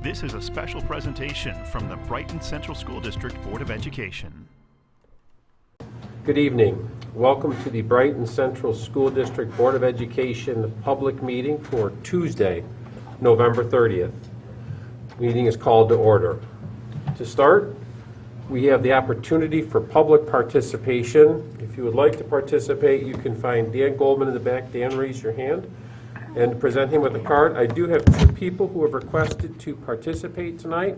This is a special presentation from the Brighton Central School District Board of Education. Good evening. Welcome to the Brighton Central School District Board of Education public meeting for Tuesday, November 30th. Meeting is called to order. To start, we have the opportunity for public participation. If you would like to participate, you can find Dan Goldman in the back. Dan, raise your hand and present him with a card. I do have two people who have requested to participate tonight.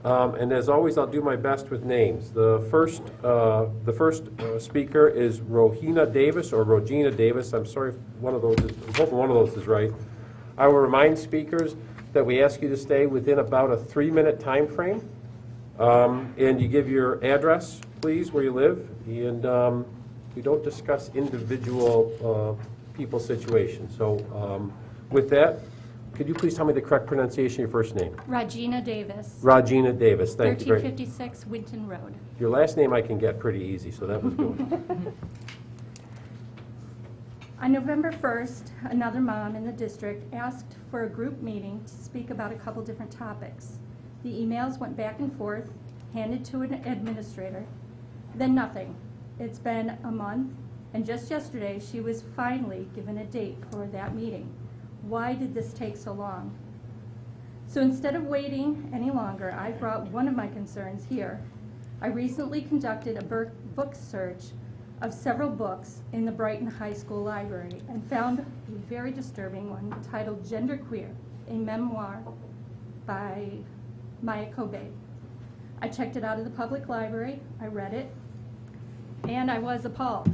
And as always, I'll do my best with names. The first speaker is Regina Davis. I'm sorry if I'm hoping one of those is right. I will remind speakers that we ask you to stay within about a 3-minute time frame. And you give your address, please, where you live. And we don't discuss individual people's situations. So with that, could you please tell me the correct pronunciation of your first name? Regina Davis. Regina Davis, thank you. 1356 Winton Road. Your last name I can get pretty easy, so that was good. On November 1st, another mom in the district asked for a group meeting to speak about a couple different topics. The emails went back and forth, handed to an administrator, then nothing. It's been a month, and just yesterday she was finally given a date for that meeting. Why did this take so long? So instead of waiting any longer, I brought one of my concerns here. I recently conducted a book search of several books in the Brighton High School Library and found a very disturbing one titled Genderqueer, a memoir by Maya Kobe. I checked it out of the public library, I read it, and I was appalled.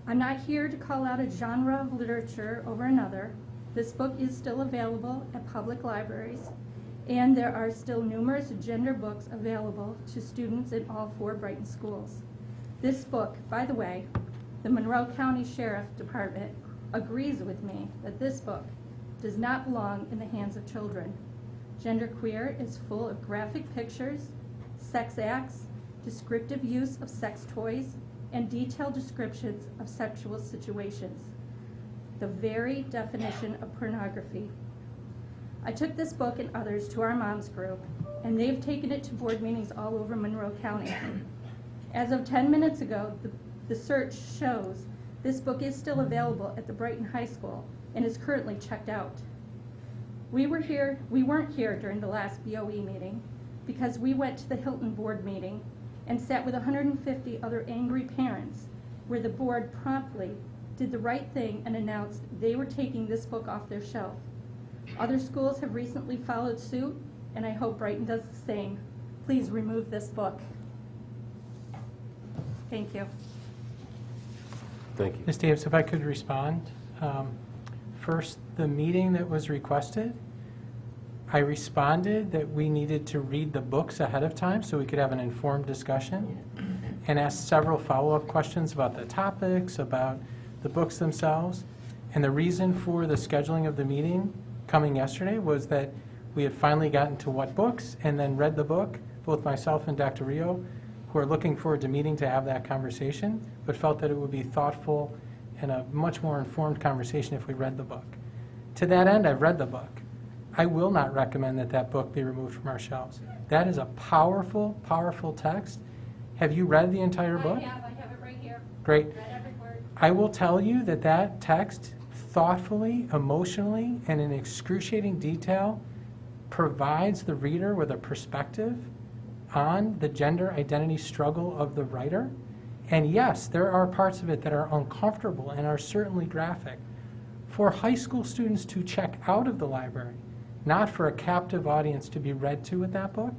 I'm not here to call out a genre of literature over another. This book is still available at public libraries, and there are still numerous gender books available to students in all 4 Brighton schools. This book, by the way, the Monroe County Sheriff Department agrees with me that this book does not belong in the hands of children. Genderqueer is full of graphic pictures, sex acts, descriptive use of sex toys, and detailed descriptions of sexual situations, the very definition of pornography. I took this book and others to our moms group, and they've taken it to board meetings all over Monroe County. As of 10 minutes ago, the search shows this book is still available at the Brighton High School and is currently checked out. We weren't here during the last BOE meeting because we went to the Hilton board meeting and sat with 150 other angry parents, where the board promptly did the right thing and announced they were taking this book off their shelf. Other schools have recently followed suit, and I hope Brighton does the same. Please remove this book. Thank you. Thank you. Ms. Davis, if I could respond. First, the meeting that was requested, I responded that we needed to read the books ahead of time so we could have an informed discussion, and asked several follow-up questions about the topics, about the books themselves. And the reason for the scheduling of the meeting coming yesterday was that we had finally gotten to what books and then read the book, both myself and Dr. Rio, who are looking forward to meeting to have that conversation, but felt that it would be thoughtful and a much more informed conversation if we read the book. To that end, I've read the book. I will not recommend that that book be removed from our shelves. That is a powerful, powerful text. Have you read the entire book? I have it right here. Great. Read every word. I will tell you that that text thoughtfully, emotionally, and in excruciating detail provides the reader with a perspective on the gender identity struggle of the writer. And yes, there are parts of it that are uncomfortable and are certainly graphic. For high school students to check out of the library, not for a captive audience to be read to with that book.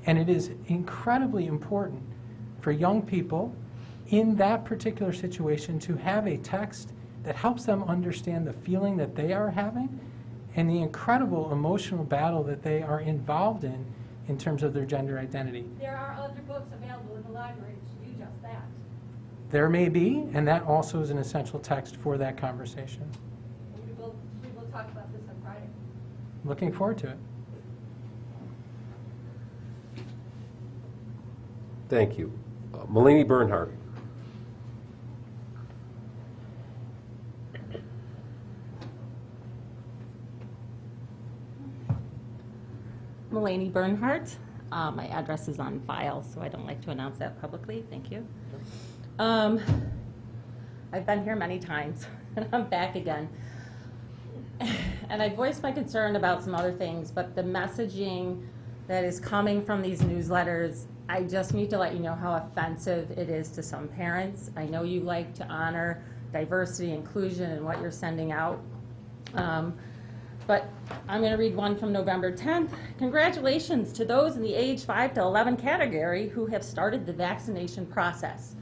And it is incredibly important for young people in that particular situation to have a text that helps them understand the feeling that they are having and the incredible emotional battle that they are involved in terms of their gender identity. There are other books available in the library to do just that. There may be, and that also is an essential text for that conversation. We will talk about this on Friday. Looking forward to it. Thank you. Melanie Bernhardt. Mulaney Bernhardt. My address is on file, so I don't like to announce that publicly. Thank you. I've been here many times, and I'm back again. And I voiced my concern about some other things, but the messaging that is coming from these newsletters, I just need to let you know how offensive it is to some parents. I know you like to honor diversity, inclusion, and what you're sending out. But I'm going to read one from November 10th. Congratulations to those in the age 5 to 11 category who have started the vaccination process.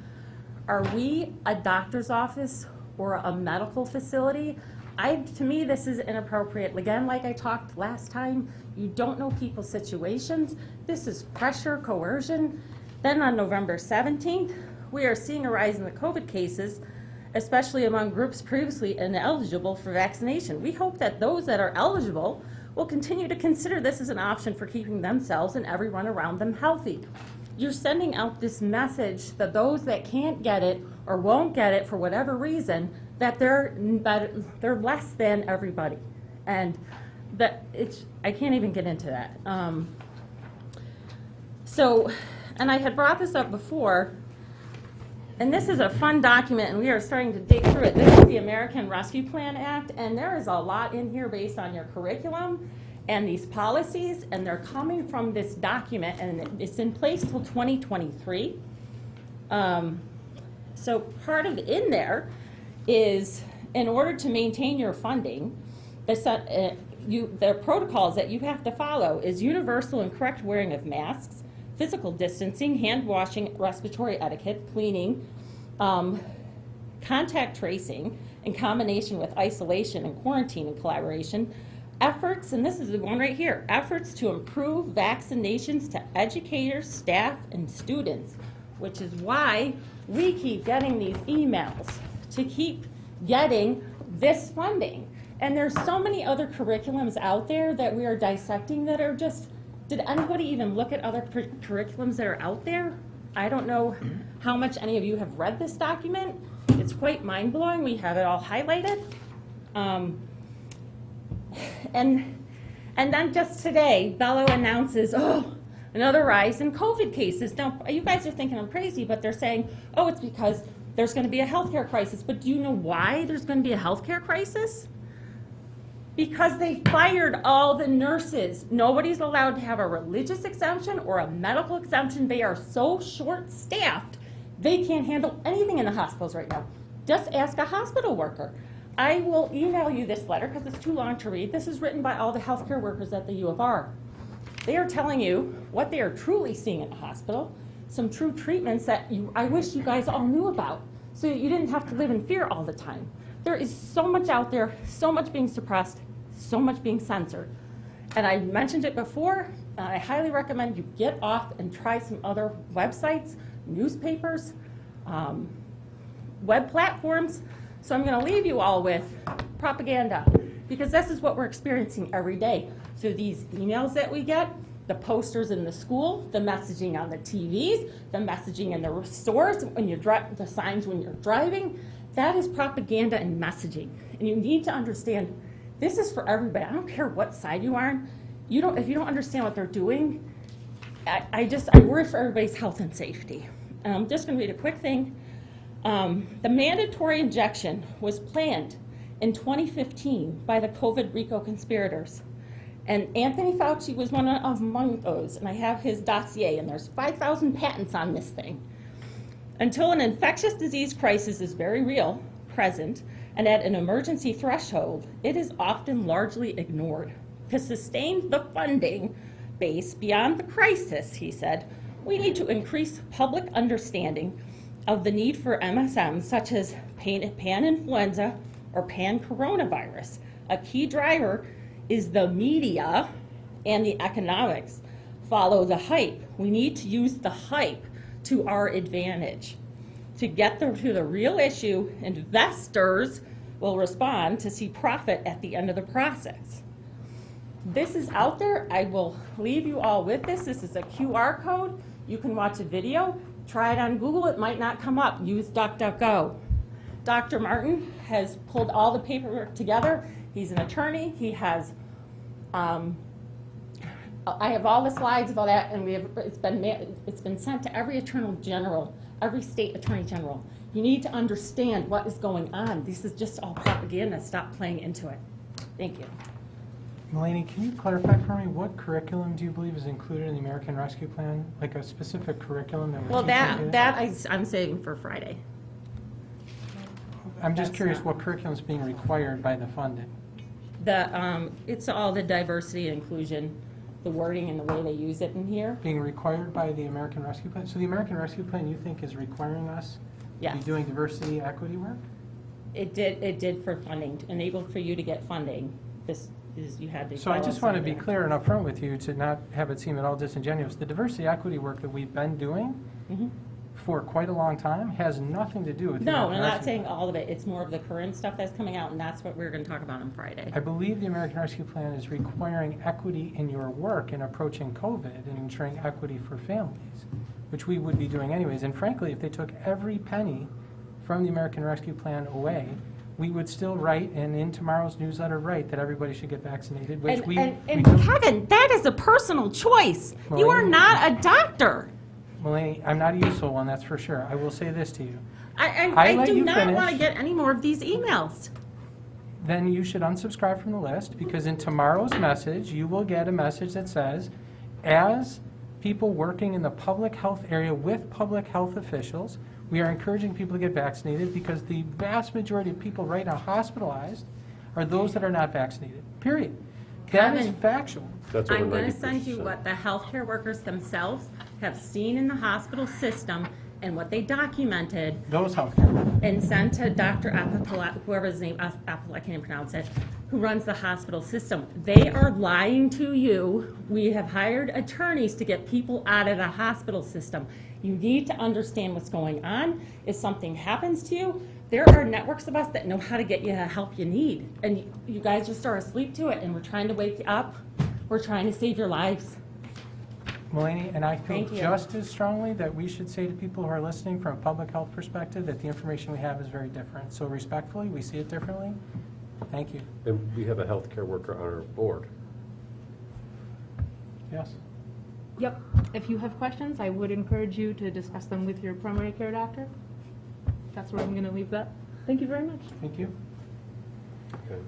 Are we a doctor's office or a medical facility? To me, this is inappropriate. Again, like I talked last time, you don't know people's situations. This is pressure, coercion. Then on November 17th, we are seeing a rise in the COVID cases, especially among groups previously ineligible for vaccination. We hope that those that are eligible will continue to consider this as an option for keeping themselves and everyone around them healthy. You're sending out this message that those that can't get it or won't get it for whatever reason, that they're less than everybody. And I can't even get into that. And I had brought this up before, and this is a fun document, and we are starting to dig through it. This is the American Rescue Plan Act, and there is a lot in here based on your curriculum and these policies, and they're coming from this document, and it's in place till 2023. So part of in there is, in order to maintain your funding, the protocols that you have to follow is universal and correct wearing of masks, physical distancing, hand washing, respiratory etiquette, cleaning, contact tracing in combination with isolation and quarantine and collaboration, efforts, and this is the one right here, efforts to improve vaccinations to educators, staff, and students, which is why we keep getting these emails to keep getting this funding. And there's so many other curriculums out there that we are dissecting that are just, did anybody even look at other curriculums that are out there? I don't know how much any of you have read this document. It's quite mind-blowing. We have it all highlighted. And then just today, Bello announces, another rise in COVID cases. Now, you guys are thinking I'm crazy, but they're saying, it's because there's going to be a healthcare crisis. But do you know why there's going to be a healthcare crisis? Because they fired all the nurses. Nobody's allowed to have a religious exemption or a medical exemption. They are so short-staffed, they can't handle anything in the hospitals right now. Just ask a hospital worker. I will email you this letter because it's too long to read. This is written by all the healthcare workers at the U of R. They are telling you what they are truly seeing in the hospital, some true treatments that I wish you guys all knew about so that you didn't have to live in fear all the time. There is so much out there, so much being suppressed, so much being censored. And I mentioned it before, and I highly recommend you get off and try some other websites, newspapers, web platforms. So I'm going to leave you all with propaganda, because this is what we're experiencing every day. Through these emails that we get, the posters in the school, the messaging on the TVs, the messaging in the stores, when you the signs when you're driving, that is propaganda and messaging. And you need to understand, this is for everybody. I don't care what side you are on. If you don't understand what they're doing, I worry for everybody's health and safety. And I'm just going to read a quick thing. The mandatory injection was planned in 2015 by the COVID RICO conspirators. And Anthony Fauci was one among those, and I have his dossier, and there's 5,000 patents on this thing. Until an infectious disease crisis is very real, present, and at an emergency threshold, it is often largely ignored. To sustain the funding base beyond the crisis, he said, we need to increase public understanding of the need for MSMs such as pan-influenza or pan-coronavirus. A key driver is the media and the economics. Follow the hype. We need to use the hype to our advantage. To get to the real issue, investors will respond to see profit at the end of the process. This is out there. I will leave you all with this. This is a QR code. You can watch a video. Try it on Google. It might not come up. Use DuckDuckGo. Dr. Martin has pulled all the paperwork together. He's an attorney. He has I have all the slides of all that, and it's been sent to every attorney general, every state attorney general. You need to understand what is going on. This is just all propaganda. Stop playing into it. Thank you. Mulaney, can you clarify for me, what curriculum do you believe is included in the American Rescue Plan? Like a specific curriculum that would Well, teach you I'm saving for Friday. I'm just that's curious not- what curriculum is being required by the funding. It's all the diversity and inclusion, the wording and the way they use it in here. Being required by the American Rescue Plan? So the American Rescue Plan, you think, is requiring us to Yes. be doing diversity, equity work? It did for funding, to enable for you to get funding. This is, you had to. So I follow just some want to of be that. clear and upfront with you to not have it seem at all disingenuous. The diversity, equity work that we've been doing Mhm. for quite a long time has nothing to do with the No, American I'm not Rescue saying Plan. all of it. It's more of the current stuff that's coming out, and that's what we're going to talk about on Friday. I believe the American Rescue Plan is requiring equity in your work in approaching COVID and ensuring equity for families, which we would be doing anyways. And frankly, if they took every penny from the American Rescue Plan away, we would still write, and in tomorrow's newsletter write, that everybody should get vaccinated, which we And do. Kevin, that is a personal choice. You are Maureen? not a doctor. Mulaney, I'm not a useful one, that's for sure. I will say this to you. I let do you not finish. want to get any more of these emails. Then you should unsubscribe from the list, because in tomorrow's message, you will get a message that says, as people working in the public health area with public health officials, we are encouraging people to get vaccinated because the vast majority of people right now hospitalized are those that are not vaccinated, period. That is Kevin. factual. That's over I'm going to 90%. send you what the healthcare workers themselves have seen in the hospital system and what they documented Those healthcare. and sent to Dr. Apple, whoever his name, Apple, I can't even pronounce it, who runs the hospital system. They are lying to you. We have hired attorneys to get people out of the hospital system. You need to understand what's going on. If something happens to you, there are networks of us that know how to get you the help you need. And you guys just are asleep to it, and we're trying to wake you up. We're trying to save your lives. Mulaney, and I feel Thank you. just as strongly that we should say to people who are listening from a public health perspective that the information we have is very different. So respectfully, we see it differently. Thank you. And we have a healthcare worker on our board. Yes. Yep. If you have questions, I would encourage you to discuss them with your primary care doctor. That's where I'm going to leave that. Thank you very much. Thank you. Okay.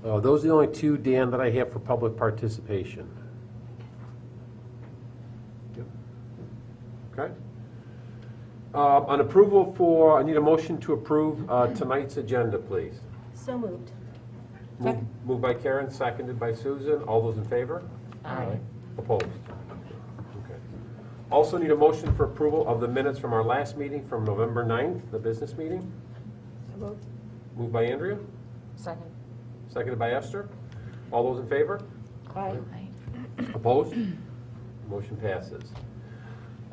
Those are the only two, Dan, that I have for public participation. Yep. Okay. On approval for, I need a motion to approve tonight's agenda, please. So moved. Moved by Karen, seconded by Susan. All those in favor? Aye. Opposed? Okay. Also need a motion for approval of the minutes from our last meeting from November 9th, the business meeting. Moved by Andrea, Second. seconded by Esther. All those in favor? Aye. Opposed? Motion passes.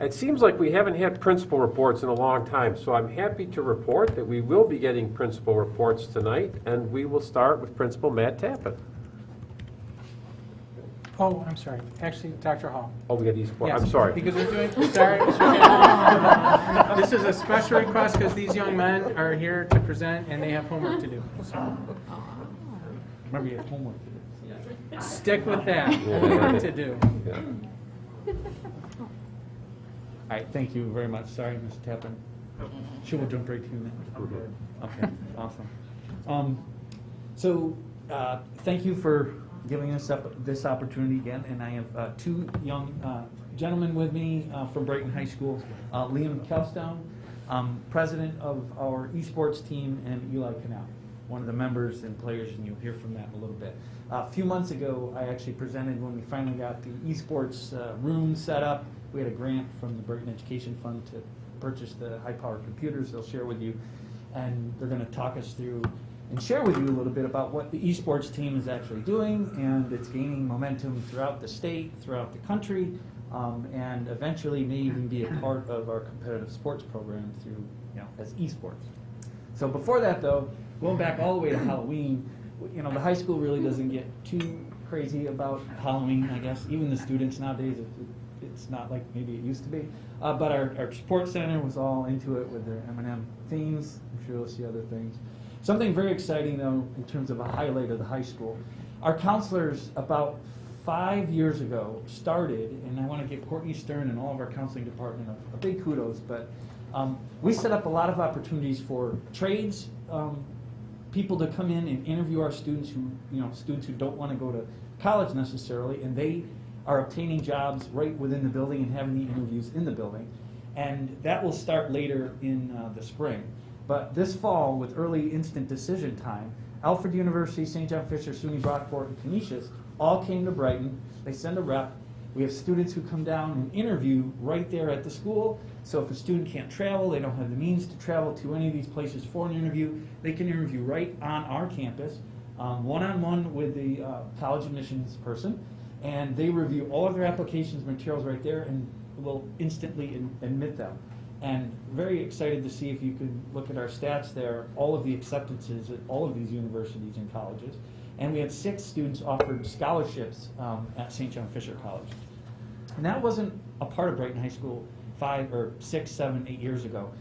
It seems like we haven't had principal reports in a long time, so I'm happy to report that we will be getting principal reports tonight, and we will start with Principal Matt Tappan. Oh, I'm sorry. Actually, Dr. Hall. Oh, we got Esports. Yes, I'm sorry. Because we're doing, sorry, Mr. Chairman. This is a special request because these young men are here to present and they have homework to do. So Remember, you have homework to do. stick with that. Homework to do. Yeah. All right, thank you very much. Sorry, Mr. Tappan. Sure, we'll jump right to you now. Okay, awesome. Thank you for giving us this opportunity again, and I have two young gentlemen with me from Brighton High School. Liam Kelstone, president of our esports team, and Eli Canal, one of the members and players, and you'll hear from that in a little bit. A few months ago, I actually presented when we finally got the esports room set up. We had a grant from the Brighton Education Fund to purchase the high-powered computers they'll share with you, and they're going to talk us through and share with you a little bit about what the esports team is actually doing, and it's gaining momentum throughout the state, throughout the country, and eventually may even be a part of our competitive sports program through, as esports. So before that, though, going back all the way to Halloween, the high school really doesn't get too crazy about Halloween, I guess. Even the students nowadays, it's not like maybe it used to be. But our sports center was all into it with their M&M themes. I'm sure you'll see other things. Something very exciting, though, in terms of a highlight of the high school. Our counselors, about 5 years ago, started, and I want to give Courtney Stern and all of our counseling department a big kudos, but we set up a lot of opportunities for trades, people to come in and interview our students who don't want to go to college necessarily, and they are obtaining jobs right within the building and having the interviews in the building. And that will start later in the spring. But this fall, with early instant decision time, Alfred University, St. John Fisher, SUNY Brockport, and Canisius all came to Brighton. They send a rep. We have students who come down and interview right there at the school. So if a student can't travel, they don't have the means to travel to any of these places for an interview, they can interview right on our campus, one-on-one with the college admissions person, and they review all of their applications materials right there and will instantly admit them. And very excited to see, if you could look at our stats there, all of the acceptances at all of these universities and colleges. And we had 6 students offered scholarships at St. John Fisher College. And that wasn't a part of Brighton High School 5 or 6, 7, 8 years ago.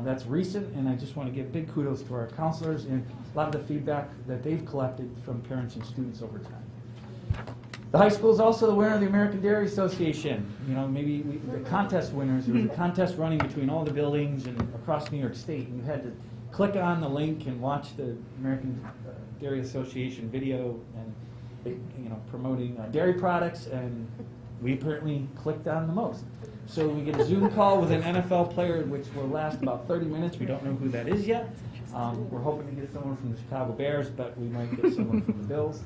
That's recent, and I just want to give big kudos to our counselors and a lot of the feedback that they've collected from parents and students over time. The high school is also the winner of the American Dairy Association. Maybe the contest winners. There was a contest running between all the buildings and across New York State. And you had to click on the link and watch the American Dairy Association video and promoting dairy products. And we apparently clicked on the most. So we get a Zoom call with an NFL player, which will last about 30 minutes. We don't know who that is yet. We're hoping to get someone from the Chicago Bears, but we might get someone from the Bills.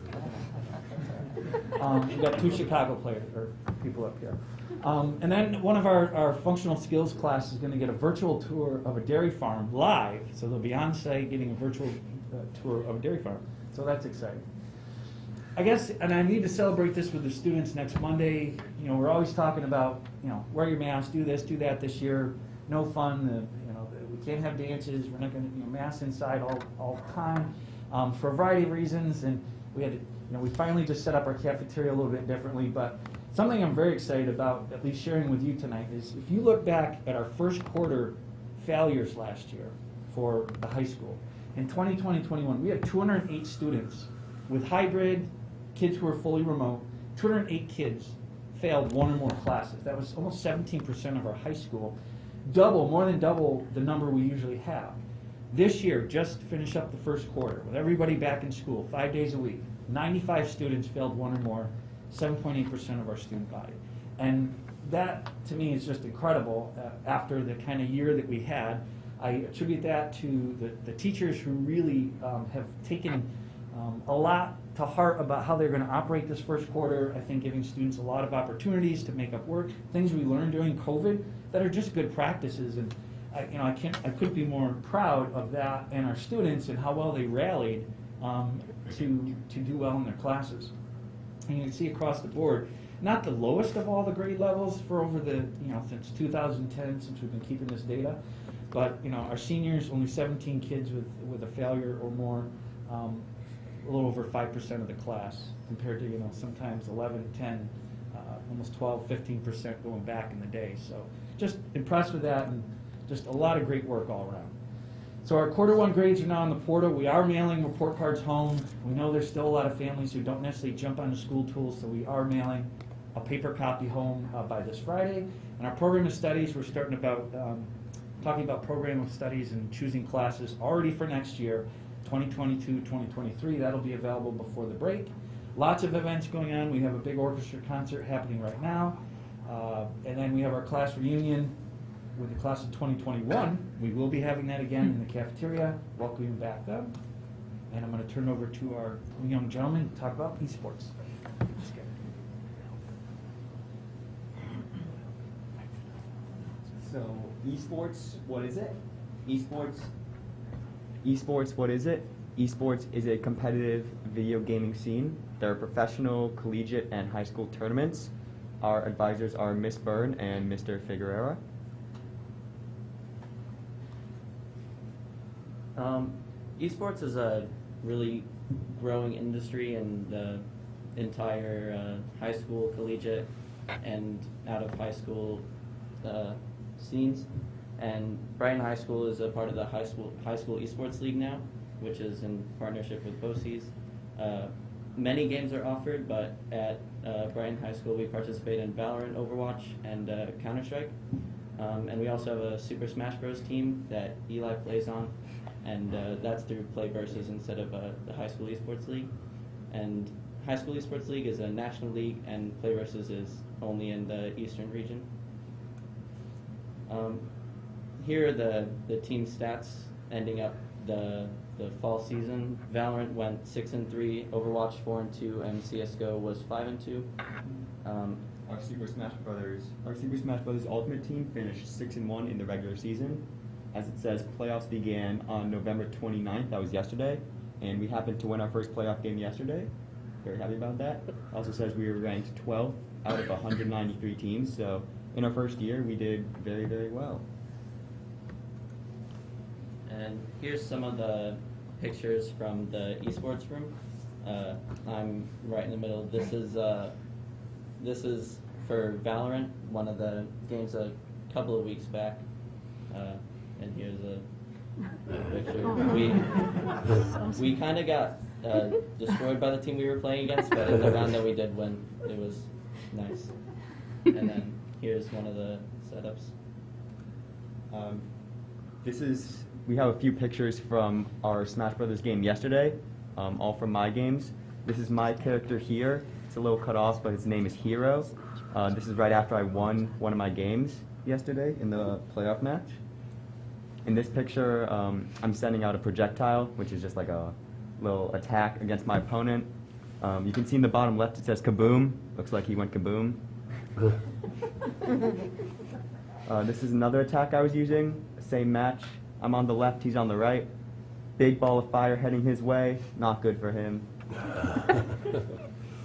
We've got 2 Chicago players, or people up here. And then one of our functional skills class is going to get a virtual tour of a dairy farm live. So they'll be on site getting a virtual tour of a dairy farm. So that's exciting. I guess, and I need to celebrate this with the students next Monday. We're always talking about, wear your mask, do this, do that this year. No fun. We can't have dances. We're not going to mask inside all the time for a variety of reasons. And we had to, we finally just set up our cafeteria a little bit differently. But something I'm very excited about, at least sharing with you tonight, is if you look back at our first quarter failures last year for the high school, in 2020-21, we had 208 students with hybrid, kids who were fully remote. 208 kids failed 1 or more classes. That was almost 17% of our high school. More than double the number we usually have. This year, just to finish up the first quarter, with everybody back in school, 5 days a week, 95 students failed 1 or more, 7.8% of our student body. And that, to me, is just incredible after the kind of year that we had. I attribute that to the teachers who really have taken a lot to heart about how they're going to operate this first quarter. I think giving students a lot of opportunities to make up work, things we learned during COVID that are just good practices. And I couldn't be more proud of that and our students and how well they rallied to do well in their classes. And you can see across the board, not the lowest of all the grade levels for over the since 2010, since we've been keeping this data, but our seniors, only 17 kids with a failure or more. A little over 5% of the class, compared to sometimes 11, 10, almost 12, 15% going back in the day. So just impressed with that, and just a lot of great work all around. So our quarter 1 grades are now on the portal. We are mailing report cards home. We know there's still a lot of families who don't necessarily jump onto school tools, so we are mailing a paper copy home by this Friday. And our program of studies, we're starting talking about program of studies and choosing classes already for next year. 2022, 2023, that'll be available before the break. Lots of events going on. We have a big orchestra concert happening right now. And then we have our class reunion with the class of 2021. We will be having that again in the cafeteria, welcoming back them. And I'm going to turn over to our young gentleman to talk about esports. So, esports, what is it? Esports, what is it? Esports is a competitive video gaming scene. There are professional, collegiate, and high school tournaments. Our advisors are Miss Byrne and Mr. Figueroa. Esports is a really growing industry in the entire high school, collegiate, and out of high school scenes. And Brighton High School is a part of the high school esports league now, which is in partnership with BOCES. many games are offered, but at Brighton High School we participate in Valorant, Overwatch, and Counter-Strike. And we also have a Super Smash Bros. Team that Eli plays on, and that's through Play Versus instead of the High School Esports League. And High School Esports League is a national league, and Play Versus is only in the Eastern region. Here are the team stats ending up the fall season. Valorant went 6-3, Overwatch 4-2, and CS:GO was 5-2. Our Super Smash Brothers Ultimate Team finished 6-1 in the regular season. As it says, playoffs began on November 29th. That was yesterday, and we happened to win our first playoff game yesterday. Very happy about that. Also says we were ranked 12th out of 193 teams. So in our first year, we did very, very well. And here's some of the pictures from the esports room. I'm right in the middle. This is for Valorant, one of the games a couple of weeks back. And here's a picture. We kind of got destroyed by the team we were playing against, but in the round that we did win, it was nice. And then here's one of the setups. We have a few pictures from our Smash Brothers game yesterday, all from my games. This is my character here. It's a little cut off, but his name is Hero. This is right after I won one of my games yesterday in the playoff match. In this picture, I'm sending out a projectile, which is just like a little attack against my opponent. You can see in the bottom left it says kaboom. Looks like he went kaboom. This is another attack I was using, same match. I'm on the left, he's on the right. Big ball of fire heading his way, not good for him.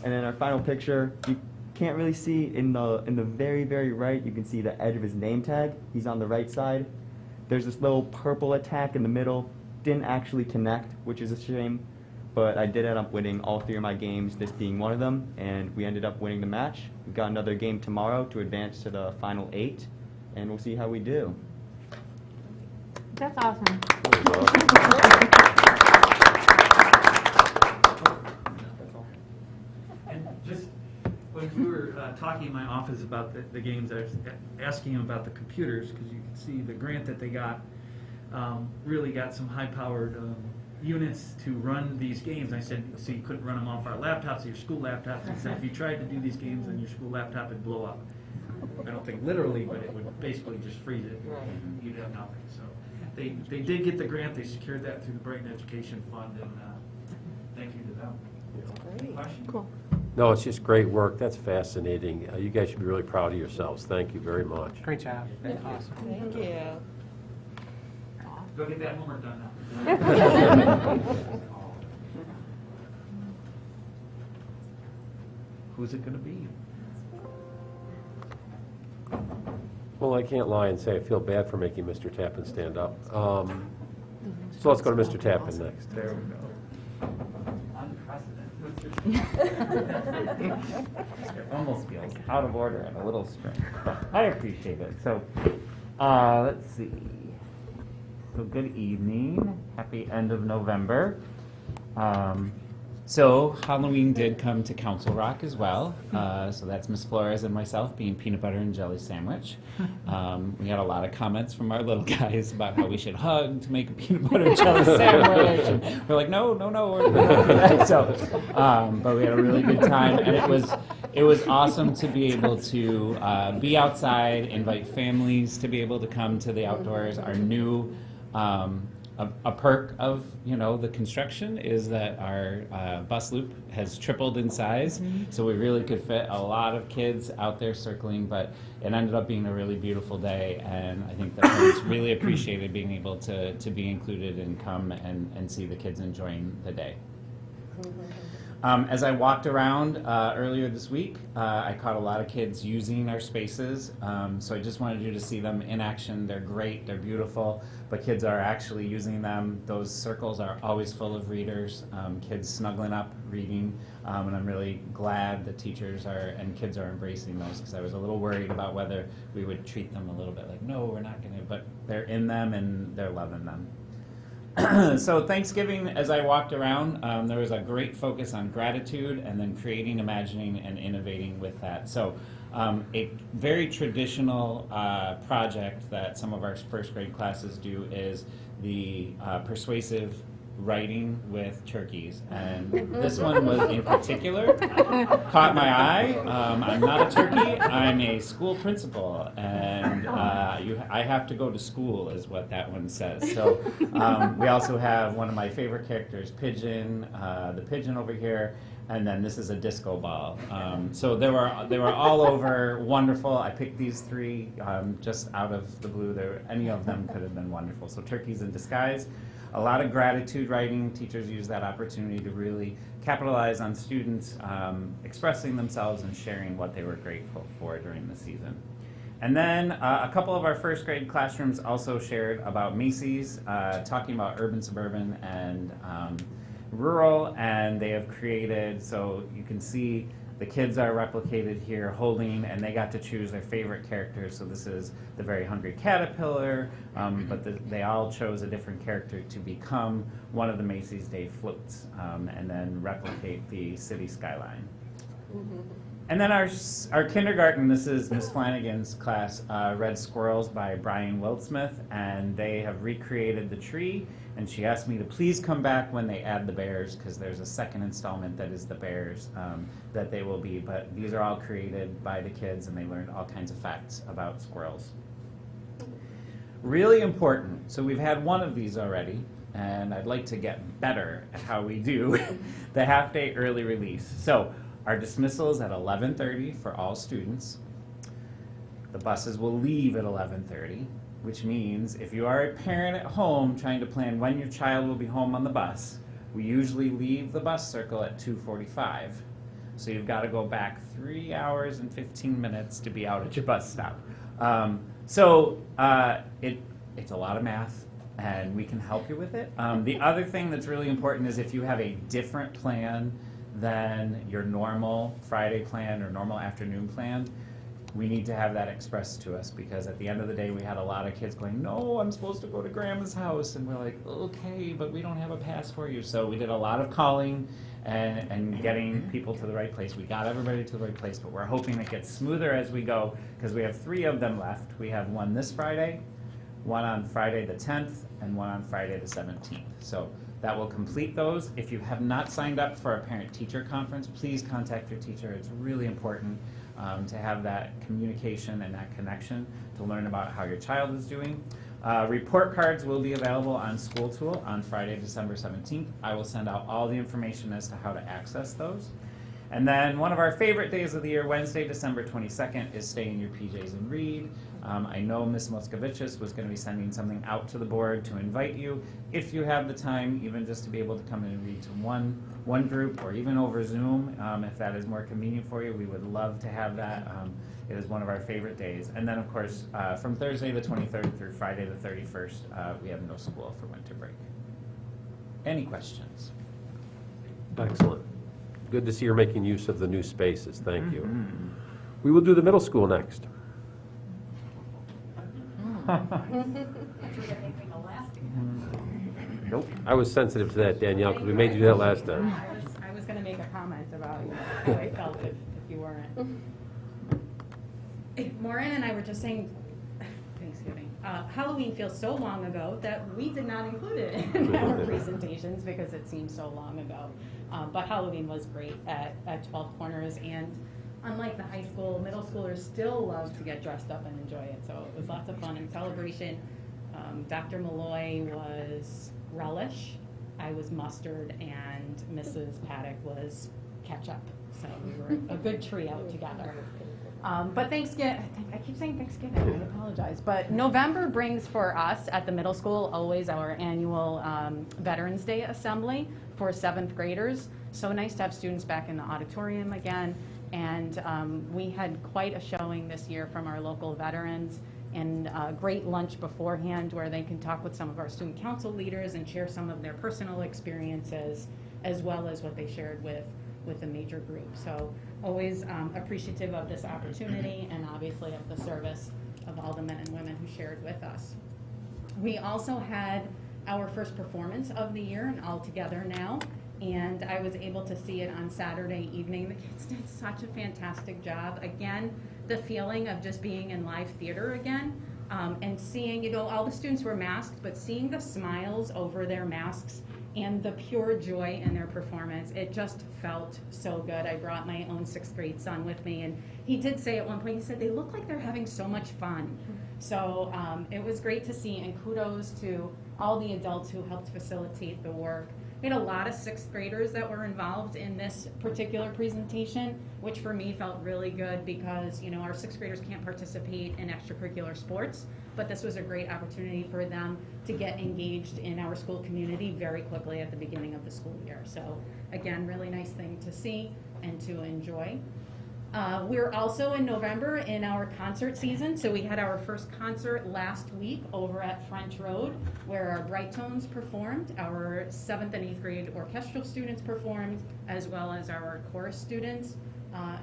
And then our final picture, you can't really see in the very, very right, you can see the edge of his name tag. He's on the right side. There's this little purple attack in the middle. Didn't actually connect, which is a shame, but I did end up winning all 3 of my games, this being one of them, and we ended up winning the match. We've got another game tomorrow to advance to the final 8, and we'll see how we do. That's awesome. And just when we were talking in my office about the games, I was asking him about the computers, because you can see the grant that they got really got some high-powered units to run these games. I said, so you couldn't run them off our laptops, your school laptops. He said, if you tried to do these games on your school laptop, it'd blow up. I don't think literally, but it would basically just freeze it. And you'd have nothing. So they did get the grant. They secured that through the Brighton Education Fund, and thank you to them. Any questions? Cool. No, it's just great work. That's fascinating. You guys should be really proud of yourselves. Thank you very much. Great job. Awesome. Thank you. Go get that homework done now. Who's it going to be? Well, I can't lie and say I feel bad for making Mr. Tappan stand up. So let's go to Mr. Tappan next. There we go. It almost feels out of order and a little strange, but I appreciate it. So, let's see. So, good evening. Happy end of November. So, Halloween did come to Council Rock as well. So that's Miss Flores and myself being peanut butter and jelly sandwich. We had a lot of comments from our little guys about how we should hug to make a peanut butter and jelly sandwich. And we're like, no, we're not doing that. So, but we had a really good time, and it was awesome to be able to be outside, invite families to be able to come to the outdoors. Our new a perk of the construction is that our bus loop has tripled in size, so we really could fit a lot of kids out there circling. But it ended up being a really beautiful day, and I think that parents really appreciated being able to be included and come and see the kids enjoying the day. As I walked around earlier this week, I caught a lot of kids using our spaces, so I just wanted you to see them in action. They're great, they're beautiful, but kids are actually using them. Those circles are always full of readers, kids snuggling up, reading, and I'm really glad that teachers and kids are embracing those, because I was a little worried about whether we would treat them a little bit like, no, we're not going to, but they're in them and they're loving them. So Thanksgiving, as I walked around, there was a great focus on gratitude and then creating, imagining, and innovating with that. So a very traditional project that some of our first grade classes do is the Persuasive Writing with turkeys. And this one was in particular caught my eye. I'm not a turkey, I'm a school principal, and I have to go to school is what that one says. So we also have one of my favorite characters, Pigeon, the pigeon over here, and then this is a disco ball. So they were all over wonderful. I picked these three just out of the blue. Any of them could have been wonderful. So turkeys in disguise. A lot of gratitude writing. Teachers use that opportunity to really capitalize on students expressing themselves and sharing what they were grateful for during the season. And then a couple of our first grade classrooms also shared about Macy's, talking about urban, suburban, and rural, and they have created, so you can see the kids are replicated here holding, and they got to choose their favorite characters. So this is the Very Hungry Caterpillar, but they all chose a different character to become one of the Macy's Day floats, and then replicate the city skyline. And then our kindergarten, this is Miss Flanagan's class, Red Squirrels by Brian Wildsmith, and they have recreated the tree, and she asked me to please come back when they add the bears, because there's a second installment that is the bears that they will be, but these are all created by the kids, and they learned all kinds of facts about squirrels. Really important, so we've had one of these already, and I'd like to get better at how we do the half-day early release. So our dismissal is at 11:30 for all students. The buses will leave at 11:30, which means if you are a parent at home trying to plan when your child will be home on the bus, we usually leave the bus circle at 2:45. So you've got to go back 3 hours and 15 minutes to be out at your bus stop. It's a lot of math, and we can help you with it. The other thing that's really important is if you have a different plan than your normal Friday plan or normal afternoon plan, we need to have that expressed to us, because at the end of the day we had a lot of kids going, no, I'm supposed to go to grandma's house, and we're like, okay, but we don't have a pass for you. So we did a lot of calling and getting people to the right place. We got everybody to the right place, but we're hoping it gets smoother as we go, because we have 3 of them left. We have one this Friday, one on Friday the 10th, and one on Friday the 17th. So that will complete those. If you have not signed up for a parent-teacher conference, please contact your teacher. It's really important to have that communication and that connection to learn about how your child is doing. Report cards will be available on School Tool on Friday, December 17th. I will send out all the information as to how to access those. And then one of our favorite days of the year, Wednesday, December 22nd, is Stay in Your PJs and Read. I know Ms. Moskovicius was going to be sending something out to the board to invite you, if you have the time, even just to be able to come in and read to one group, or even over Zoom, if that is more convenient for you. We would love to have that. It is one of our favorite days. And then, of course, from Thursday the 23rd through Friday the 31st, we have no school for winter break. Any questions? Excellent. Good to see you're making use of the new spaces. Thank you. We will do the middle school next. Nope. I was sensitive to that, Danielle, because we made you do that last time. I was going to make a comment about how I felt if you weren't. Maureen and I were just saying, Thanksgiving, Halloween feels so long ago that we did not include it in our presentations because it seems so long ago. But Halloween was great at 12 Corners, and unlike the high school, middle schoolers still love to get dressed up and enjoy it. So it was lots of fun and celebration. Dr. Malloy was relish, I was mustard, and Mrs. Paddock was ketchup. So we were a good trio together. But Thanksgiving, I keep saying Thanksgiving, I apologize. But November brings for us at the middle school always our annual Veterans Day assembly for 7th graders. So nice to have students back in the auditorium again. And we had quite a showing this year from our local veterans, and a great lunch beforehand where they can talk with some of our student council leaders and share some of their personal experiences, as well as what they shared with the major group. So always appreciative of this opportunity, and obviously of the service of all the men and women who shared with us. We also had our first performance of the year and all together now. And I was able to see it on Saturday evening. The kids did such a fantastic job. Again, the feeling of just being in live theater again, and seeing, you know, all the students were masked, but seeing the smiles over their masks and the pure joy in their performance, it just felt so good. I brought my own 6th grade son with me, and he did say at one point, he said, they look like they're having so much fun. So it was great to see, and kudos to all the adults who helped facilitate the work. We had a lot of 6th graders that were involved in this particular presentation, which for me felt really good because, you know, our 6th graders can't participate in extracurricular sports, but this was a great opportunity for them to get engaged in our school community very quickly at the beginning of the school year. So again, really nice thing to see and to enjoy. We're also in November in our concert season, so we had our first concert last week over at French Road, where our Brightones performed, our 7th and 8th grade orchestral students performed, as well as our chorus students.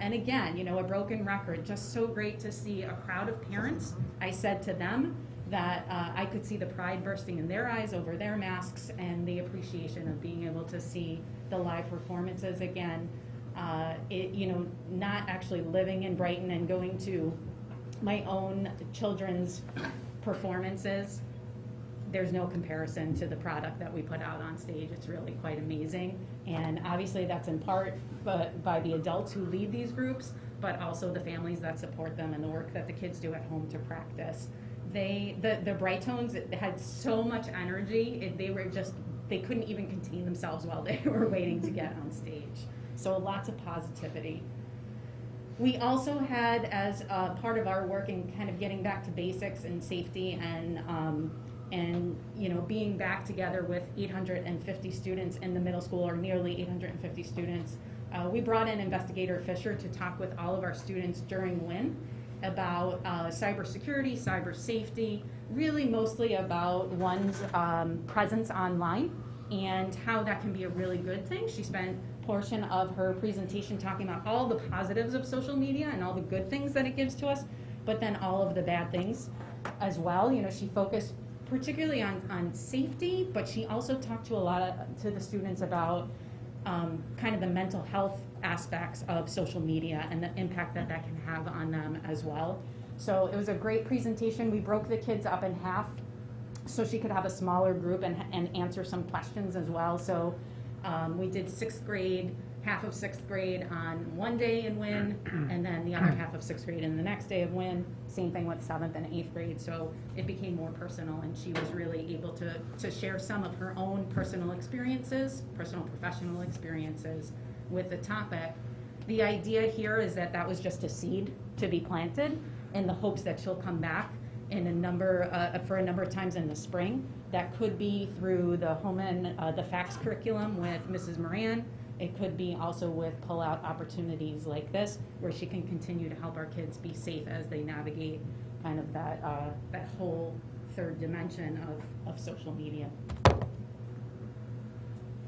And again, you know, a broken record, just so great to see a crowd of parents. I said to them that I could see the pride bursting in their eyes over their masks and the appreciation of being able to see the live performances again. You know, not actually living in Brighton and going to my own children's performances, there's no comparison to the product that we put out on stage. It's really quite amazing. And obviously that's in part by the adults who lead these groups, but also the families that support them and the work that the kids do at home to practice. The Brightones had so much energy, they couldn't even contain themselves while they were waiting to get on stage. So lots of positivity. We also had, as part of our work in kind of getting back to basics and safety and you know, being back together with 850 students in the middle school, or nearly 850 students, we brought in Investigator Fisher to talk with all of our students during WIN about cybersecurity, cyber safety, really mostly about one's presence online and how that can be a really good thing. She spent portion of her presentation talking about all the positives of social media and all the good things that it gives to us, but then all of the bad things as well. You know, she focused particularly on safety, but she also talked to the students about kind of the mental health aspects of social media and the impact that can have on them as well. So it was a great presentation. We broke the kids up in half so she could have a smaller group and answer some questions as well. So we did 6th grade, half of 6th grade on one day in WIN, and then the other half of 6th grade in the next day of WIN. Same thing with 7th and 8th grade. So it became more personal, and she was really able to share some of her own personal experiences, personal professional experiences with the topic. The idea here is that was just a seed to be planted in the hopes that she'll come back in for a number of times in the spring. That could be through the home and the FACS curriculum with Mrs. Moran. It could be also with pull-out opportunities like this, where she can continue to help our kids be safe as they navigate kind of that whole third dimension of social media.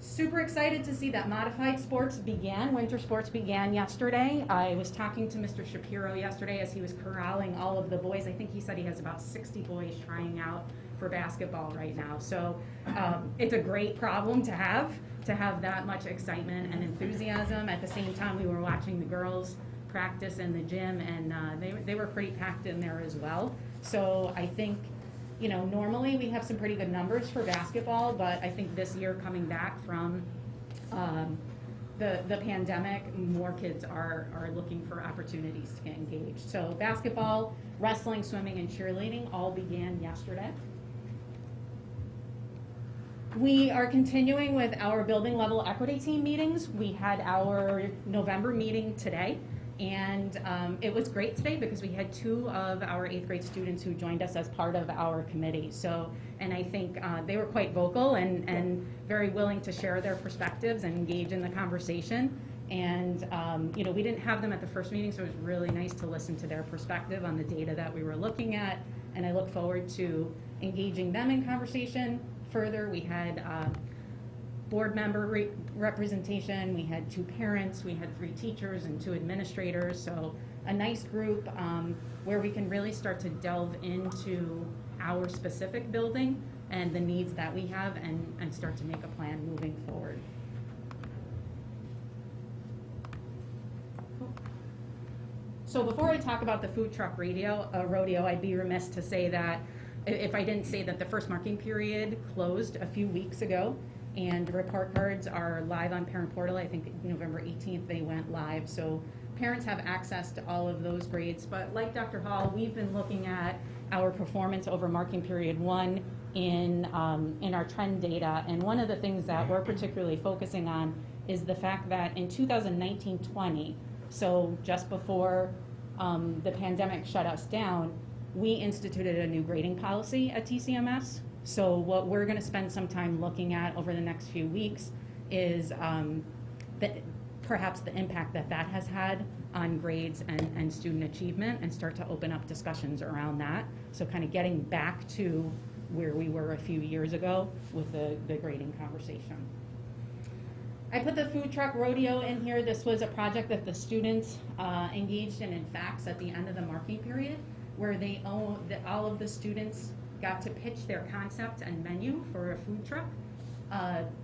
Super excited to see that modified sports winter sports began yesterday. I was talking to Mr. Shapiro yesterday as he was corralling all of the boys. I think he said he has about 60 boys trying out for basketball right now. So it's a great problem to have that much excitement and enthusiasm. At the same time, we were watching the girls practice in the gym, and they were pretty packed in there as well. So I think, you know, normally we have some pretty good numbers for basketball, but I think this year, coming back from the pandemic, more kids are looking for opportunities to get engaged. So basketball, wrestling, swimming, and cheerleading all began yesterday. We are continuing with our building level equity team meetings. We had our November meeting today, and it was great today because we had 2 of our 8th grade students who joined us as part of our committee. So, and I think they were quite vocal and very willing to share their perspectives and engage in the conversation. And you know, we didn't have them at the first meeting, so it was really nice to listen to their perspective on the data that we were looking at. And I look forward to engaging them in conversation further. We had board member representation, we had 2 parents, we had 3 teachers and 2 administrators, so a nice group where we can really start to delve into our specific building and the needs that we have and start to make a plan moving forward. So before I talk about the food truck rodeo, I'd be remiss to say that if I didn't say that the first marking period closed a few weeks ago, and report cards are live on Parent Portal. I think November 18th they went live, so parents have access to all of those grades. But like Dr. Hall, we've been looking at our performance over marking period 1 in our trend data, and one of the things that we're particularly focusing on is the fact that in 2019-20, so just before the pandemic shut us down, we instituted a new grading policy at TCMS. So what we're going to spend some time looking at over the next few weeks is perhaps the impact that has had on grades and student achievement, and start to open up discussions around that. So kind of getting back to where we were a few years ago with the grading conversation. I put the food truck rodeo in here. This was a project that the students engaged in FACS at the end of the marking period, where all of the students got to pitch their concept and menu for a food truck.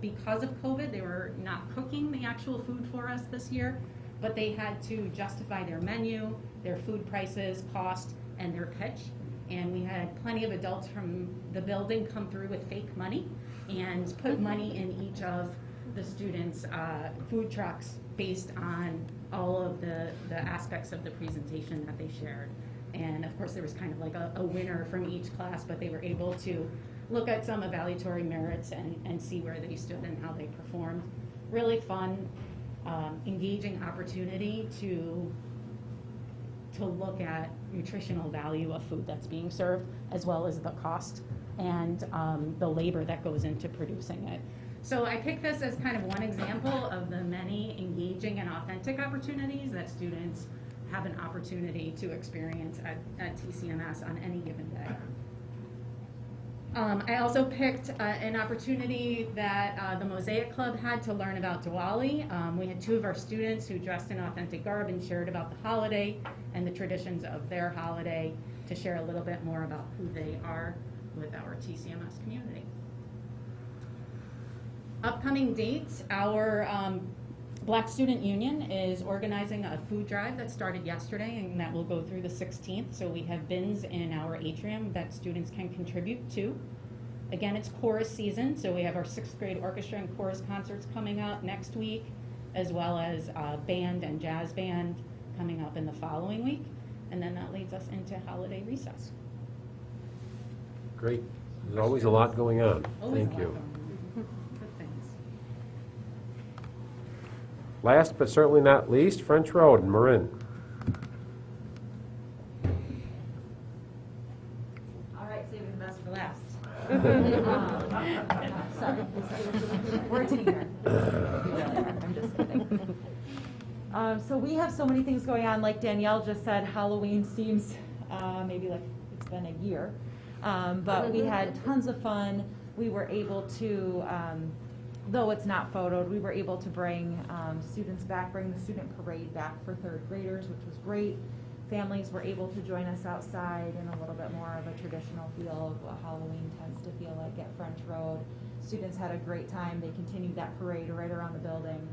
Because of COVID, they were not cooking the actual food for us this year, but they had to justify their menu, their food prices, cost, and their pitch. And we had plenty of adults from the building come through with fake money and put money in each of the students' food trucks based on all of the aspects of the presentation that they shared. And of course, there was kind of like a winner from each class, but they were able to look at some evaluatory merits and see where they stood and how they performed. Really fun, engaging opportunity to look at nutritional value of food that's being served, as well as the cost and the labor that goes into producing it. So I picked this as kind of one example of the many engaging and authentic opportunities that students have an opportunity to experience at TCMS on any given day. I also picked an opportunity that the Mosaic Club had to learn about Diwali. We had 2 of our students who dressed in authentic garb and shared about the holiday and the traditions of their holiday, to share a little bit more about who they are with our TCMS community. Upcoming dates, our Black Student Union is organizing a food drive that started yesterday, and that will go through the 16th. So we have bins in our atrium that students can contribute to. Again, it's chorus season, so we have our 6th grade orchestra and chorus concerts coming up next week, as well as band and jazz band coming up in the following week. And then that leads us into holiday recess. Great. There's always a lot going on. Always Thank a lot you. going on. Good things. Last but certainly not least, French Road, Marin. All right, saving the best for last. Sorry. We're a team here. I'm just kidding. So we have so many things going on. Like Danielle just said, Halloween seems maybe like it's been a year. But we had tons of fun. We were able to, though it's not photoed, we were able to bring students back, bring the student parade back for 3rd graders, which was great. Families were able to join us outside in a little bit more of a traditional feel of what Halloween tends to feel like at French Road. Students had a great time. They continued that parade right around the building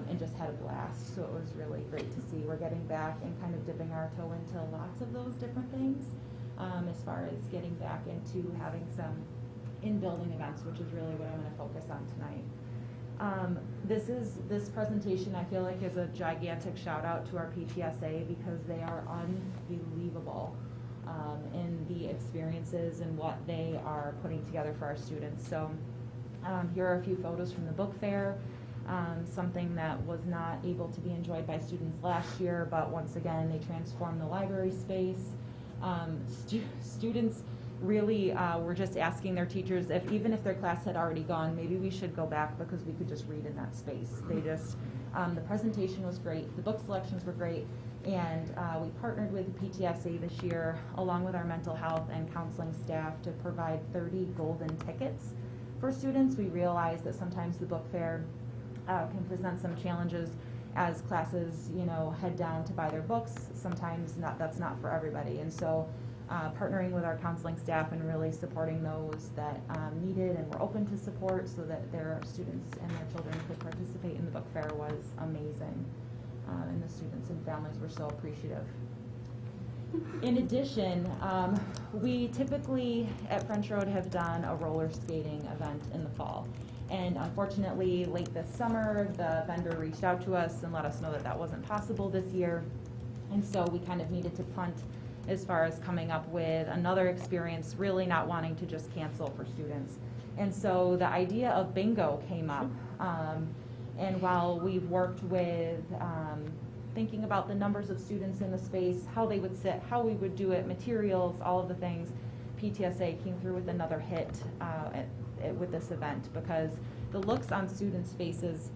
and just had a blast. So it was really great to see. We're getting back and kind of dipping our toe into lots of those different things as far as getting back into having some in-building events, which is really what I'm going to focus on tonight. This presentation, I feel like, is a gigantic shout out to our PTSA, because they are unbelievable in the experiences and what they are putting together for our students. So here are a few photos from the book fair, something that was not able to be enjoyed by students last year, but once again, they transformed the library space. Students really were just asking their teachers if, even if their class had already gone, maybe we should go back because we could just read in that space. They just, the presentation was great, the book selections were great, and we partnered with PTSA this year, along with our mental health and counseling staff, to provide 30 golden tickets for students. We realized that sometimes the book fair can present some challenges as classes, head down to buy their books. Sometimes that's not for everybody, and so partnering with our counseling staff and really supporting those that needed and were open to support so that their students and their children could participate in the book fair was amazing. And the students and families were so appreciative. In addition, we typically at French Road have done a roller skating event in the fall. And unfortunately, late this summer, the vendor reached out to us and let us know that that wasn't possible this year. And so we kind of needed to punt as far as coming up with another experience, really not wanting to just cancel for students. And so the idea of bingo came up. And while we've worked with thinking about the numbers of students in the space, how they would sit, how we would do it, materials, all of the things, PTSA came through with another hit with this event, because the looks on students' faces,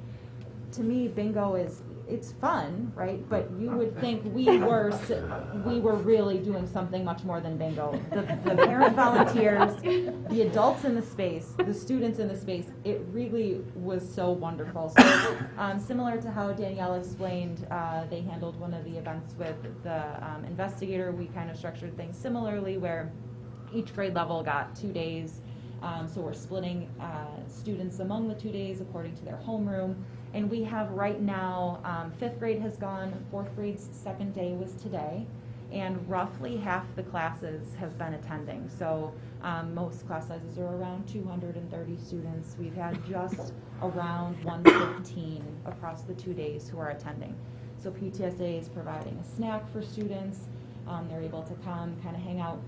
to me, bingo it's fun, right? But you would think we were really doing something much more than bingo. The parent volunteers, the adults in the space, the students in the space, it really was so wonderful. So similar to how Danielle explained, they handled one of the events with the investigator, we kind of structured things similarly where each grade level got 2 days. So we're splitting students among the 2 days according to their homeroom. And we have right now, 5th grade has gone, 4th grade's second day was today, and roughly half the classes have been attending. So most class sizes are around 230 students. We've had just around 115 across the 2 days who are attending. So PTSA is providing a snack for students. They're able to come kind of hang out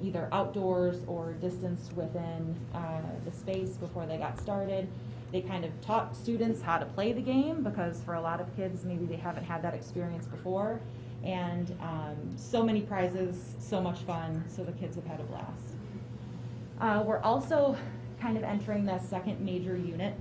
either outdoors or distanced within the space before they got started. They kind of taught students how to play the game, because for a lot of kids, maybe they haven't had that experience before. And so many prizes, so much fun, so the kids have had a blast. We're also kind of entering that second major unit.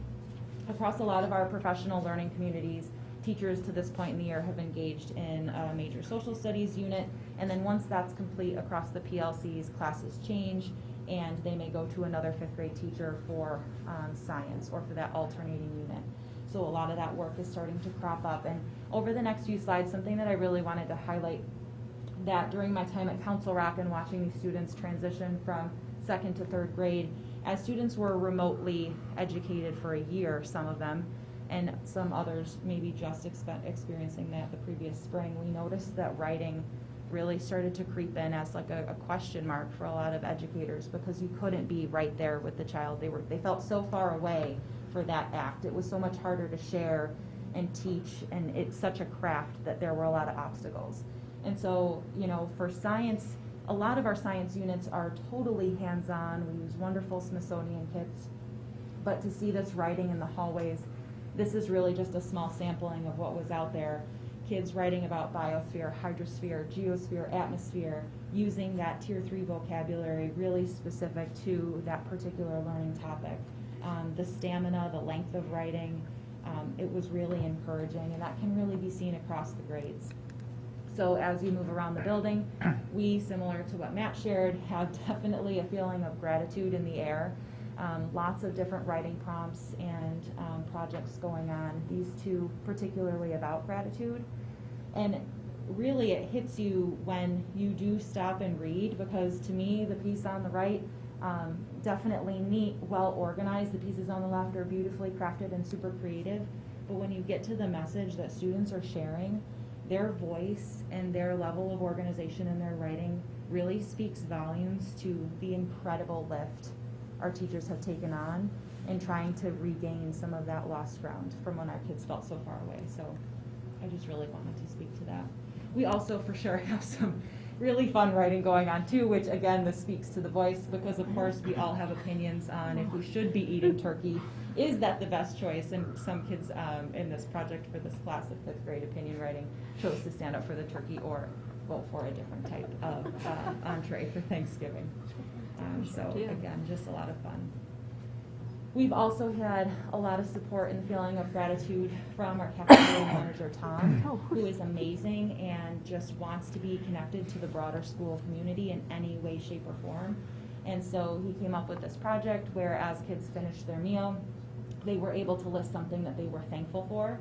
Across a lot of our professional learning communities, teachers to this point in the year have engaged in a major social studies unit, and then once that's complete across the PLCs, classes change, and they may go to another 5th grade teacher for science or for that alternating unit. So a lot of that work is starting to crop up. And over the next few slides, something that I really wanted to highlight, that during my time at Council Rock and watching these students transition from 2nd to 3rd grade, as students were remotely educated for a year, some of them, and some others maybe just experiencing that the previous spring, we noticed that writing really started to creep in as like a question mark for a lot of educators, because you couldn't be right there with the child. They felt so far away for that act. It was so much harder to share and teach, and it's such a craft that there were a lot of obstacles. And so, you know, for science, a lot of our science units are totally hands-on. We use wonderful Smithsonian kits, but to see this writing in the hallways, this is really just a small sampling of what was out there. Kids writing about biosphere, hydrosphere, geosphere, atmosphere, using that Tier 3 vocabulary really specific to that particular learning topic. The stamina, the length of writing, it was really encouraging, and that can really be seen across the grades. So as you move around the building, we, similar to what Matt shared, have definitely a feeling of gratitude in the air. Lots of different writing prompts and projects going on, these two particularly about gratitude. And really it hits you when you do stop and read, because to me the piece on the right, definitely neat, well organized. The pieces on the left are beautifully crafted and super creative. But when you get to the message that students are sharing, their voice and their level of organization in their writing really speaks volumes to the incredible lift our teachers have taken on in trying to regain some of that lost ground from when our kids felt so far away. So I just really wanted to speak to that. We also for sure have some really fun writing going on too, which again, this speaks to the voice, because of course we all have opinions on if we should be eating turkey. Is that the best choice? And some kids in this project for this class of 5th grade opinion writing chose to stand up for the turkey or vote for a different type of entree for Thanksgiving. So again, just a lot of fun. We've also had a lot of support and feeling of gratitude from our cafeteria manager, Tom, who is amazing and just wants to be connected to the broader school community in any way, shape, or form. And so he came up with this project where as kids finished their meal, they were able to list something that they were thankful for.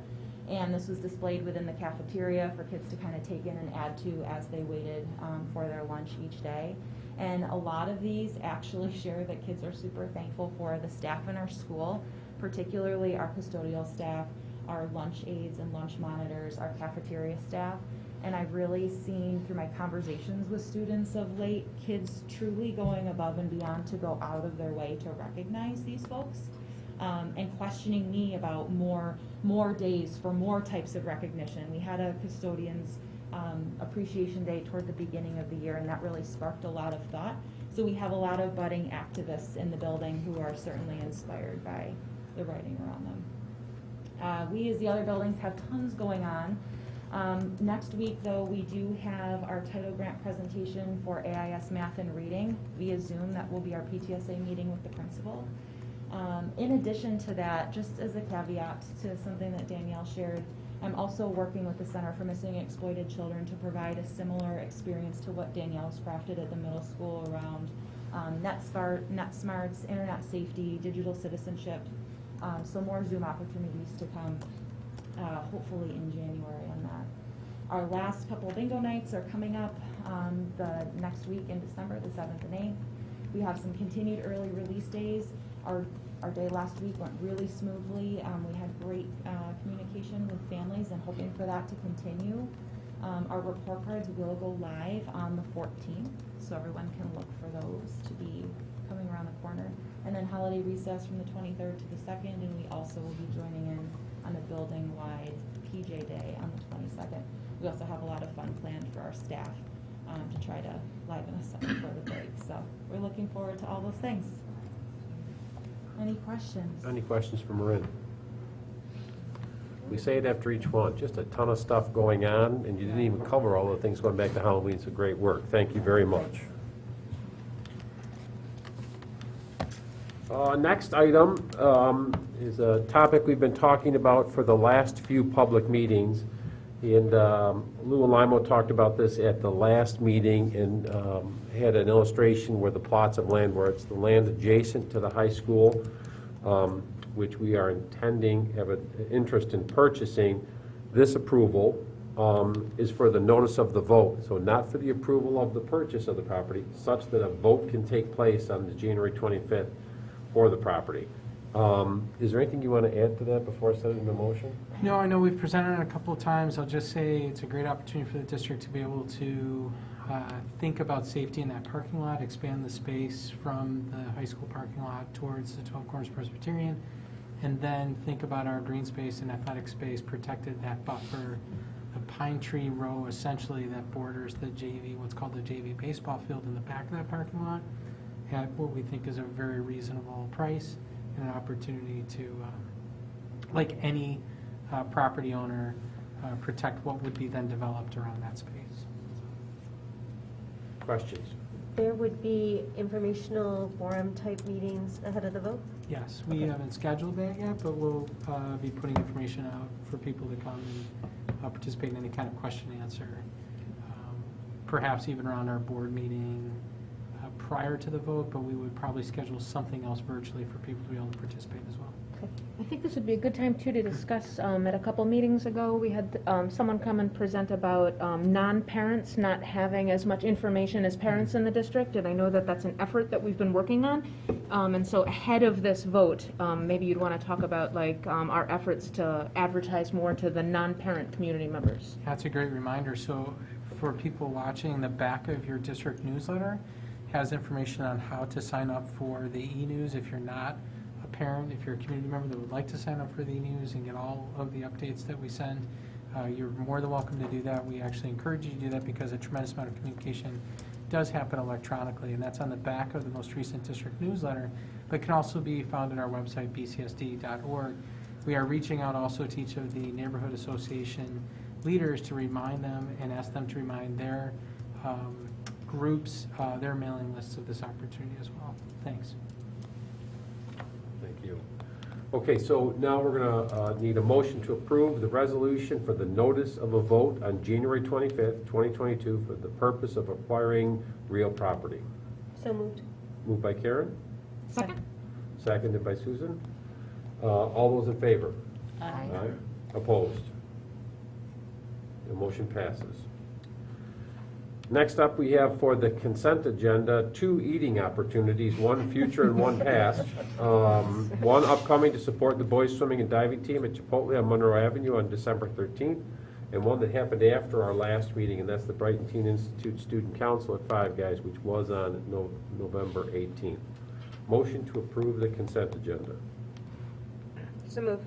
And this was displayed within the cafeteria for kids to kind of take in and add to as they waited for their lunch each day. And a lot of these actually share that kids are super thankful for the staff in our school, particularly our custodial staff, our lunch aides and lunch monitors, our cafeteria staff. And I've really seen through my conversations with students of late, kids truly going above and beyond to go out of their way to recognize these folks, and questioning me about more days for more types of recognition. We had a custodians appreciation day toward the beginning of the year, and that really sparked a lot of thought. So we have a lot of budding activists in the building who are certainly inspired by the writing around them. We, as the other buildings, have tons going on. Next week, though, we do have our title grant presentation for AIS Math and Reading via Zoom. That will be our PTSA meeting with the principal. In addition to that, just as a caveat to something that Danielle shared, I'm also working with the Center for Missing and Exploited Children to provide a similar experience to what Danielle's crafted at the middle school around NetSmarts, internet safety, digital citizenship. So more Zoom opportunities to come, hopefully in January on that. Our last couple bingo nights are coming up the next week in December, the 7th and 8th. We have some continued early release days. Our day last week went really smoothly. We had great communication with families and hoping for that to continue. Our report cards will go live on the 14th, so everyone can look for those to be coming around the corner. And then holiday recess from the 23rd to the 2nd, and we also will be joining in on a building-wide PJ Day on the 22nd. We also have a lot of fun planned for our staff to try to liven us up before the break. So we're looking forward to all those things. Any questions? Any questions for Marin? We say it after each one, just a ton of stuff going on, and you didn't even cover all the things going back to Halloween, so great work. Thank you very much. Next item is a topic we've been talking about for the last few public meetings. And Lou and Limo talked about this at the last meeting and had an illustration where the plots of land where it's the land adjacent to the high school, which we are intending, have an interest in purchasing. This approval is for the notice of the vote, so not for the approval of the purchase of the property, such that a vote can take place on the January 25th for the property. Is there anything you want to add to that before setting the motion? No, I know we've presented it a couple of times. I'll just say it's a great opportunity for the district to be able to think about safety in that parking lot, expand the space from the high school parking lot towards the 12 Corners Presbyterian, and then think about our green space and athletic space protected, that buffer, the pine tree row essentially that borders the JV, what's called the JV baseball field in the back of that parking lot, at what we think is a very reasonable price and an opportunity to, like any property owner, protect what would be then developed around that space. Questions? There would be informational forum type meetings ahead of the vote? Yes, we haven't scheduled that yet, but we'll be putting information out for people to come and participate in any kind of question and answer. Perhaps even around our board meeting prior to the vote, but we would probably schedule something else virtually for people to be able to participate as well. I think this would be a good time too to discuss, at a couple meetings ago, we had someone come and present about non-parents not having as much information as parents in the district, and I know that that's an effort that we've been working on. And so ahead of this vote, maybe you'd want to talk about like our efforts to advertise more to the non-parent community members. That's a great reminder. So for people watching, the back of your district newsletter has information on how to sign up for the e-news if you're not a parent, if you're a community member that would like to sign up for the e-news and get all of the updates that we send. You're more than welcome to do that. We actually encourage you to do that because a tremendous amount of communication does happen electronically, and that's on the back of the most recent district newsletter, but can also be found at our website, bcsd.org. We are reaching out also to each of the neighborhood association leaders to remind them and ask them to remind their groups, their mailing lists of this opportunity as well. Thanks. Thank you. Okay, so now we're going to need a motion to approve the resolution for the notice of a vote on January 25th, 2022 for the purpose of acquiring real property. So moved. Moved by Karen, Second? seconded by Susan. All those in favor? Aye. Opposed? The motion passes. Next up, we have for the consent agenda, 2 eating opportunities, one future and one past. One upcoming to support the boys swimming and diving team at Chipotle on Monroe Avenue on December 13th, and one that happened after our last meeting, and that's the Brighton Teen Institute Student Council at Five Guys, which was on November 18th. Motion to approve the consent agenda. So move.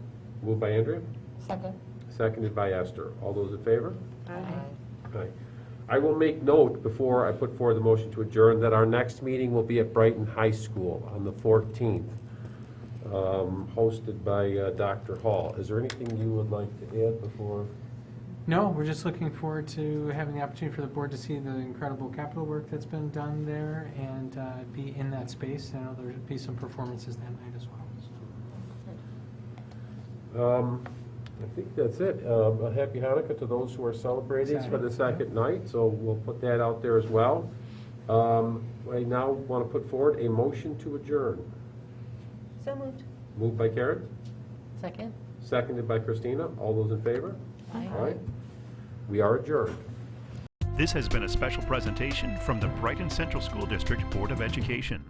Moved by Andrea, Second. seconded by Esther. All those in favor? Aye. Aye. I will make note before I put forward the motion to adjourn that our next meeting will be at Brighton High School on the 14th, hosted by Dr. Hall. Is there anything you would like to add before? No, we're just looking forward to having the opportunity for the board to see the incredible capital work that's been done there and be in that space. I know there'll be some performances that night as well. I think that's it. A happy Hanukkah to those who are celebrating for the second night, so we'll put that out there as well. I now want to put forward a motion to adjourn. So moved. Moved by Karen, Second. seconded by Christina. All those in favor? Aye. We are adjourned. This has been a special presentation from the Brighton Central School District Board of Education.